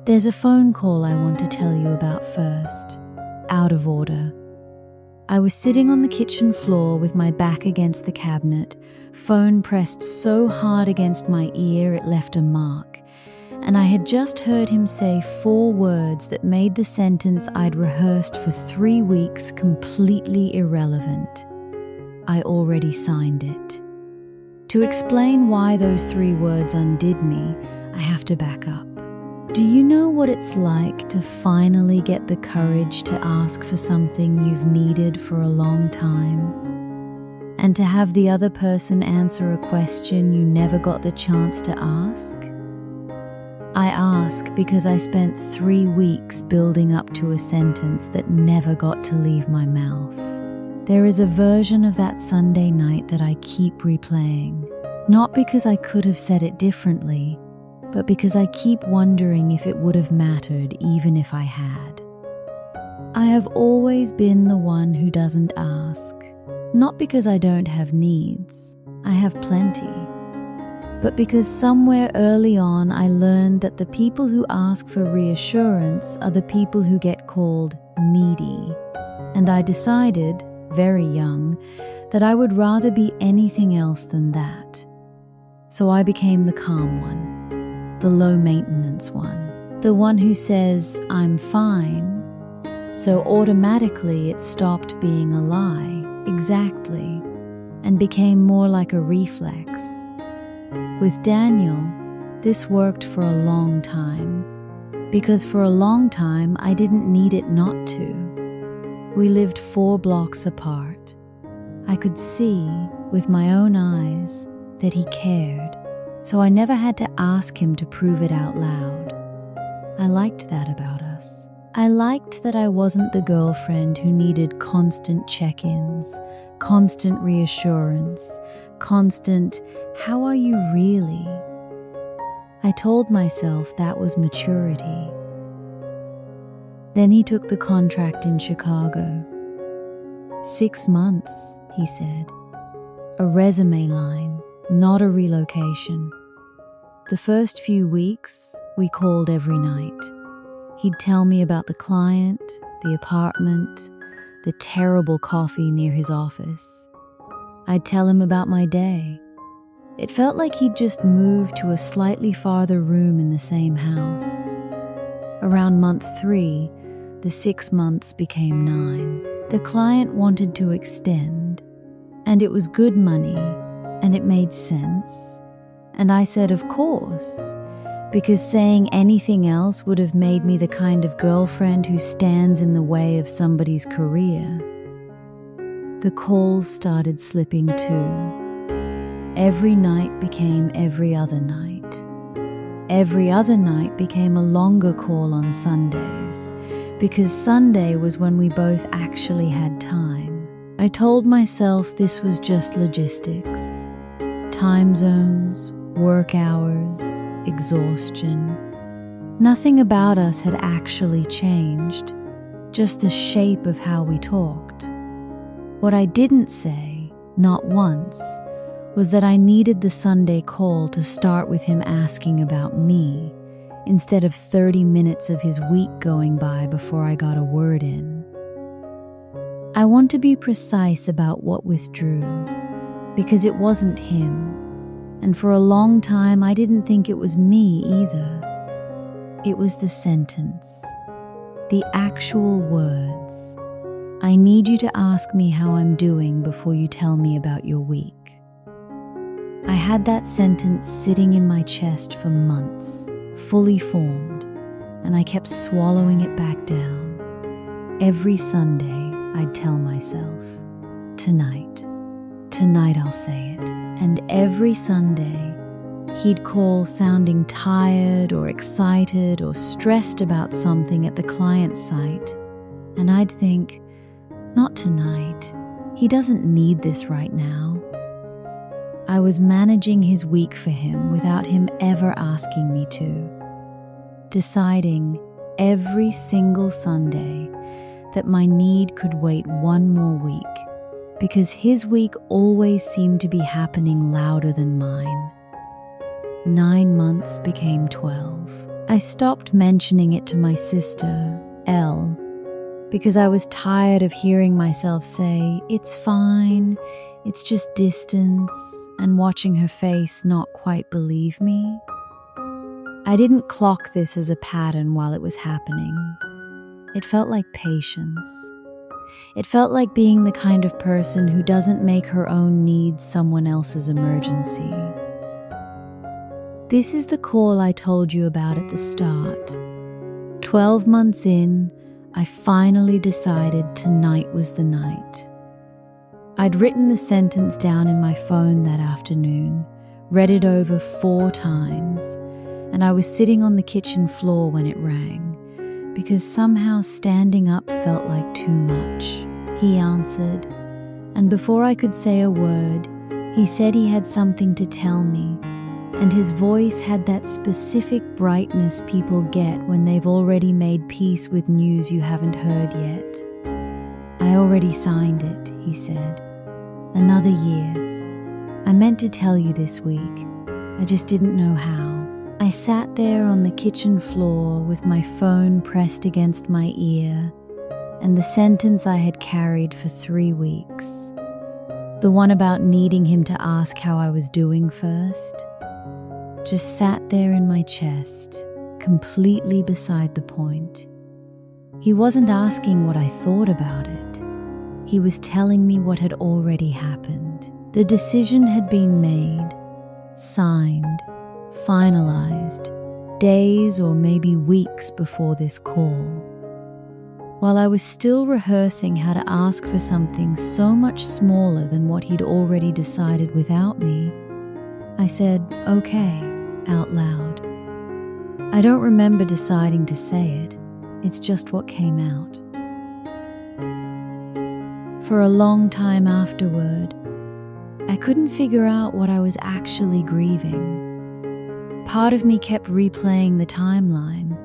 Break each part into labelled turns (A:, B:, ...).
A: There's a phone call I want to tell you about first, out of order. I was sitting on the kitchen floor with my back against the cabinet, phone pressed so hard against my ear it left a mark, and I had just heard him say 4 words that made the sentence I'd rehearsed for 3 weeks completely irrelevant. I already signed it. To explain why those 3 words undid me, I have to back up. Do you know what it's like to finally get the courage to ask for something you've needed for a long time? And to have the other person answer a question you never got the chance to ask? I ask because I spent 3 weeks building up to a sentence that never got to leave my mouth. There is a version of that Sunday night that I keep replaying, not because I could have said it differently, but because I keep wondering if it would have mattered even if I had. I have always been the one who doesn't ask, not because I don't have needs, I have plenty, but because somewhere early on I learned that the people who ask for reassurance are the people who get called needy, and I decided, very young, that I would rather be anything else than that. So I became the calm one. The low-maintenance one, the one who says, I'm fine, so automatically it stopped being a lie, exactly, and became more like a reflex. With Daniel, this worked for a long time, because for a long time I didn't need it not to. We lived 4 blocks apart. I could see, with my own eyes, that he cared. So I never had to ask him to prove it out loud. I liked that about us. I liked that I wasn't the girlfriend who needed constant check-ins, constant reassurance, constant, how are you really? I told myself that was maturity. Then he took the contract in Chicago. 6 months, he said. A resume line. Not a relocation. The first few weeks, we called every night. He'd tell me about the client, the apartment, the terrible coffee near his office. I'd tell him about my day. It felt like he'd just moved to a slightly farther room in the same house. Around month 3, the 6 months became 9. The client wanted to extend, and it was good money, and it made sense. And I said, of course, because saying anything else would have made me the kind of girlfriend who stands in the way of somebody's career. The calls started slipping too. Every night became every other night. Every other night became a longer call on Sundays, because Sunday was when we both actually had time. I told myself this was just logistics. Time zones, work hours, exhaustion. Nothing about us had actually changed, just the shape of how we talked. What I didn't say, not once, was that I needed the Sunday call to start with him asking about me, instead of 30 minutes of his week going by before I got a word in. I want to be precise about what withdrew, because it wasn't him, and for a long time I didn't think it was me either. It was the sentence, the actual words. I need you to ask me how I'm doing before you tell me about your week. I had that sentence sitting in my chest for months, fully formed, and I kept swallowing it back down. Every Sunday, I'd tell myself, tonight I'll say it. And every Sunday, he'd call sounding tired or excited or stressed about something at the client site, and I'd think, not tonight. He doesn't need this right now. I was managing his week for him without him ever asking me to, deciding every single Sunday that my need could wait 1 more week, because his week always seemed to be happening louder than mine. 9 months became 12. I stopped mentioning it to my sister, Elle, because I was tired of hearing myself say, "It's fine, it's just distance," and watching her face not quite believe me. I didn't clock this as a pattern while it was happening. It felt like patience. It felt like being the kind of person who doesn't make her own needs someone else's emergency. This is the call I told you about at the start. 12 months in, I finally decided tonight was the night. I'd written the sentence down in my phone that afternoon, read it over 4 times, and I was sitting on the kitchen floor when it rang, because somehow standing up felt like too much. He answered, and before I could say a word, he said he had something to tell me, and his voice had that specific brightness people get when they've already made peace with news you haven't heard yet. "I already signed it," he said. "Another year. I meant to tell you this week. I just didn't know how." I sat there on the kitchen floor with my phone pressed against my ear and the sentence I had carried for 3 weeks. The one about needing him to ask how I was doing first. Just sat there in my chest, completely beside the point. He wasn't asking what I thought about it. He was telling me what had already happened. The decision had been made, signed, finalized, days or maybe weeks before this call. While I was still rehearsing how to ask for something so much smaller than what he'd already decided without me, I said, "Okay," out loud. I don't remember deciding to say it. It's just what came out. For a long time afterward, I couldn't figure out what I was actually grieving. Part of me kept replaying the timeline,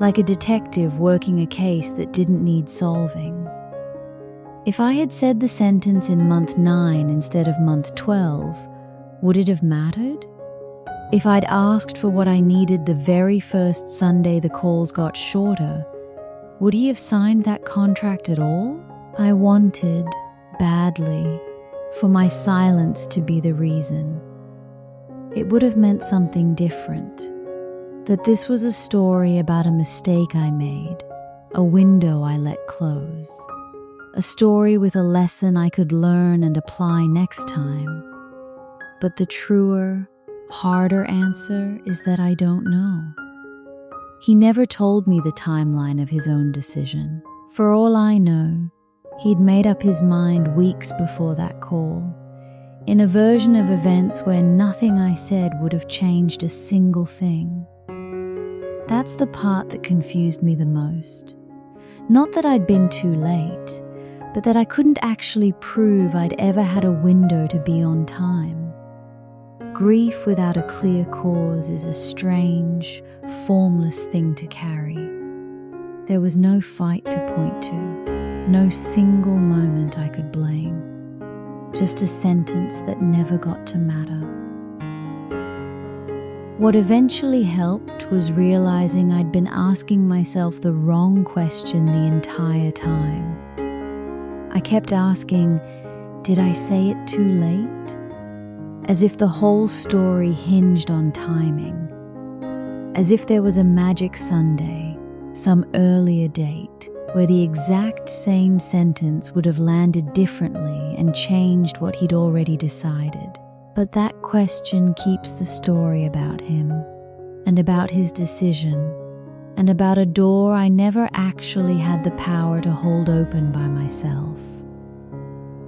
A: like a detective working a case that didn't need solving. If I had said the sentence in month 9 instead of month 12, would it have mattered? If I'd asked for what I needed the very first Sunday the calls got shorter, would he have signed that contract at all? I wanted, badly, for my silence to be the reason. It would have meant something different. That this was a story about a mistake I made, a window I let close. A story with a lesson I could learn and apply next time. But the truer, harder answer is that I don't know. He never told me the timeline of his own decision. For all I know, he'd made up his mind weeks before that call, in a version of events where nothing I said would have changed a single thing. That's the part that confused me the most. Not that I'd been too late, but that I couldn't actually prove I'd ever had a window to be on time. Grief without a clear cause is a strange, formless thing to carry. There was no fight to point to, no single moment I could blame. Just a sentence that never got to matter. What eventually helped was realizing I'd been asking myself the wrong question the entire time. I kept asking, did I say it too late? As if the whole story hinged on timing. As if there was a magic Sunday, some earlier date, where the exact same sentence would have landed differently and changed what he'd already decided. But that question keeps the story about him, and about his decision, and about a door I never actually had the power to hold open by myself.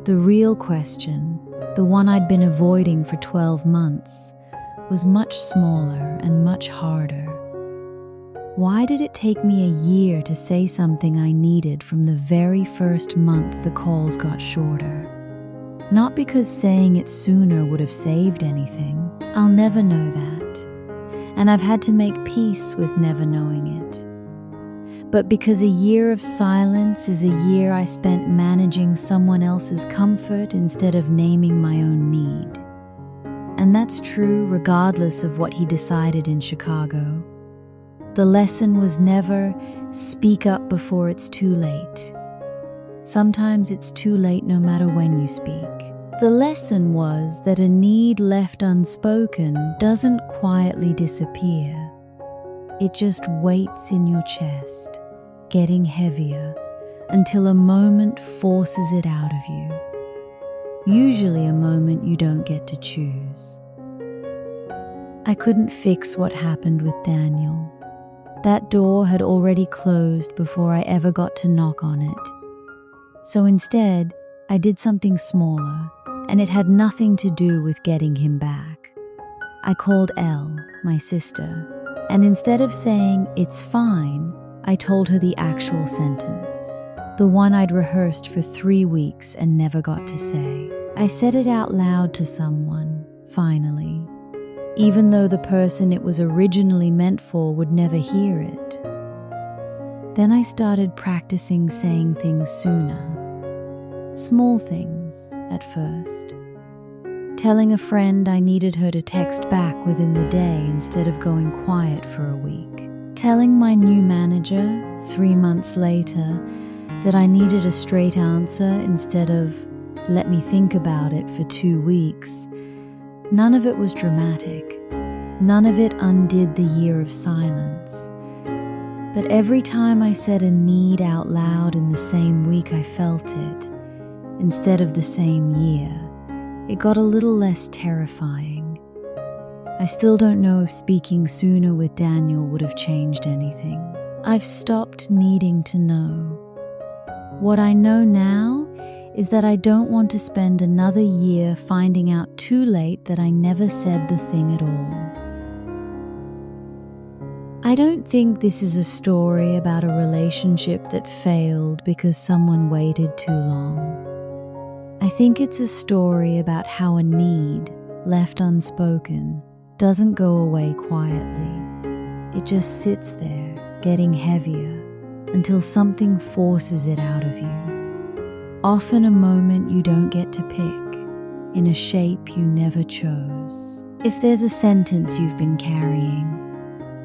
A: The real question, the one I'd been avoiding for 12 months, was much smaller and much harder. Why did it take me a year to say something I needed from the very first month the calls got shorter? Not because saying it sooner would have saved anything. I'll never know that. And I've had to make peace with never knowing it. But because a year of silence is a year I spent managing someone else's comfort instead of naming my own need. And that's true regardless of what he decided in Chicago. The lesson was never speak up before it's too late. Sometimes it's too late no matter when you speak. The lesson was that a need left unspoken doesn't quietly disappear. It just waits in your chest, getting heavier, until a moment forces it out of you. Usually a moment you don't get to choose. I couldn't fix what happened with Daniel. That door had already closed before I ever got to knock on it. So instead, I did something smaller, and it had nothing to do with getting him back. I called Elle, my sister, and instead of saying, "It's fine," I told her the actual sentence, the one I'd rehearsed for 3 weeks and never got to say. I said it out loud to someone, finally, even though the person it was originally meant for would never hear it. Then I started practicing saying things sooner. Small things, at first. Telling a friend I needed her to text back within the day instead of going quiet for a week. Telling my new manager, 3 months later, that I needed a straight answer instead of let me think about it for 2 weeks. None of it was dramatic. None of it undid the year of silence. But every time I said a need out loud in the same week I felt it, instead of the same year, it got a little less terrifying. I still don't know if speaking sooner with Daniel would have changed anything. I've stopped needing to know. What I know now is that I don't want to spend another year finding out too late that I never said the thing at all. I don't think this is a story about a relationship that failed because someone waited too long. I think it's a story about how a need, left unspoken, doesn't go away quietly. It just sits there, getting heavier, until something forces it out of you. Often a moment you don't get to pick, in a shape you never chose. If there's a sentence you've been carrying,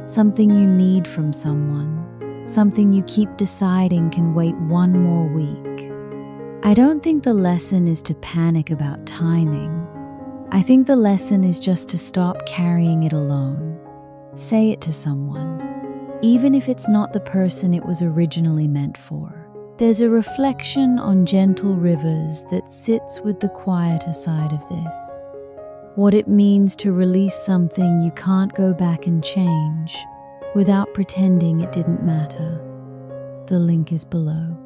A: something you need from someone, something you keep deciding can wait 1 more week, I don't think the lesson is to panic about timing. I think the lesson is just to stop carrying it alone. Say it to someone, even if it's not the person it was originally meant for. There's a reflection on gentle rivers that sits with the quieter side of this. What it means to release something you can't go back and change without pretending it didn't matter. The link is below.